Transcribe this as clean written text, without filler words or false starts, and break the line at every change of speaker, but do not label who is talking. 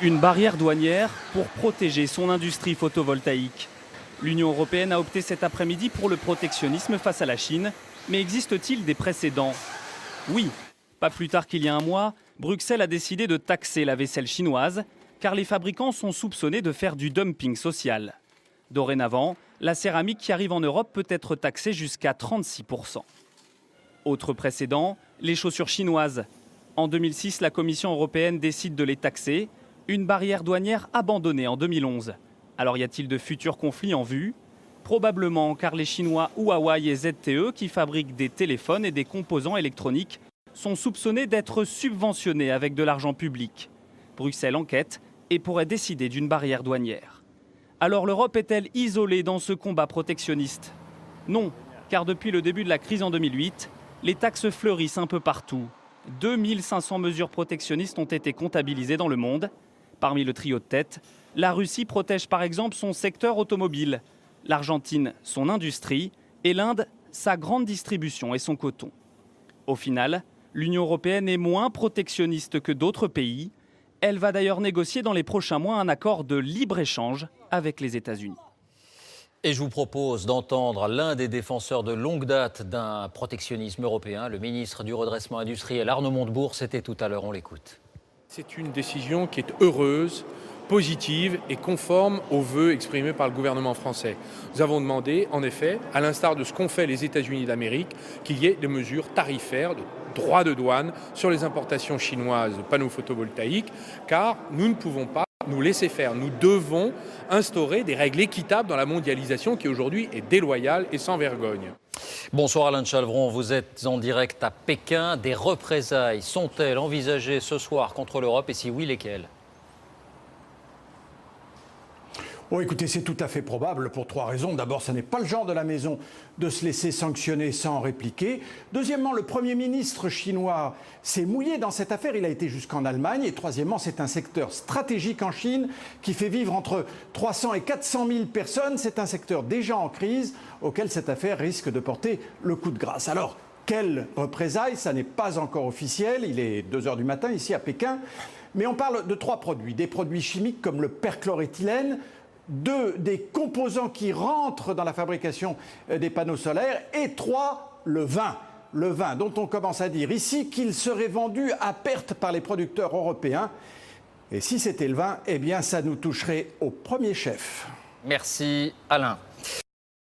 Une barrière douanière pour protéger son industrie photovoltaïque. L'Union européenne a opté cet après-midi pour le protectionnisme face à la Chine. Mais existe-t-il des précédents? Oui. Pas plus tard qu'il y a un mois, Bruxelles a décidé de taxer la vaisselle chinoise, car les fabricants sont soupçonnés de faire du dumping social. Dorénavant, la céramique qui arrive en Europe peut être taxée jusqu'à 36%. Autre précédent, les chaussures chinoises. En 2006, la Commission européenne décide de les taxer, une barrière douanière abandonnée en 2011. Alors y a-t-il de futurs conflits en vue? Probablement, car les Chinois Huawei et ZTE, qui fabriquent des téléphones et des composants électroniques, sont soupçonnés d'être subventionnés avec de l'argent public. Bruxelles enquête et pourrait décider d'une barrière douanière. Alors l'Europe est-elle isolée dans ce combat protectionniste? Non, car depuis le début de la crise en 2008, les taxes fleurissent un peu partout. 2500 mesures protectionnistes ont été comptabilisées dans le monde. Parmi le trio de tête, la Russie protège par exemple son secteur automobile, l'Argentine son industrie et l'Inde sa grande distribution et son coton. Au final, l'Union européenne est moins protectionniste que d'autres pays. Elle va d'ailleurs négocier dans les prochains mois un accord de libre-échange avec les États-Unis.
Et je vous propose d'entendre l'un des défenseurs de longue date d'un protectionnisme européen, le ministre du redressement industriel Arnaud Montebourg. C'était tout à l'heure, on l'écoute.
C'est une décision qui est heureuse, positive et conforme aux vœux exprimés par le gouvernement français. Nous avons demandé, en effet, à l'instar de ce qu'ont fait les États-Unis d'Amérique, qu'il y ait des mesures tarifaires, de droits de douane sur les importations chinoises de panneaux photovoltaïques, car nous ne pouvons pas nous laisser faire. Nous devons instaurer des règles équitables dans la mondialisation qui aujourd'hui est déloyale et sans vergogne.
Bonsoir Alain de Chalvron, vous êtes en direct à Pékin. Des représailles sont-elles envisagées ce soir contre l'Europe et si oui, lesquelles?
Oh, écoutez, c'est tout à fait probable pour trois raisons. D'abord, ce n'est pas le genre de la maison de se laisser sanctionner sans répliquer. Deuxièmement, le Premier ministre chinois s'est mouillé dans cette affaire. Il a été jusqu'en Allemagne. Et troisièmement, c'est un secteur stratégique en Chine qui fait vivre entre 300 et 400 000 personnes. C'est un secteur déjà en crise auquel cette affaire risque de porter le coup de grâce. Alors, quelles représailles? Ça n'est pas encore officiel. Il est 2 h du matin ici à Pékin. Mais on parle de 3 produits. Des produits chimiques comme le perchloréthylène, des composants qui rentrent dans la fabrication des panneaux solaires et 3, le vin. Le vin dont on commence à dire ici qu'il serait vendu à perte par les producteurs européens. Et si c'était le vin, eh bien ça nous toucherait au premier chef.
Merci Alain.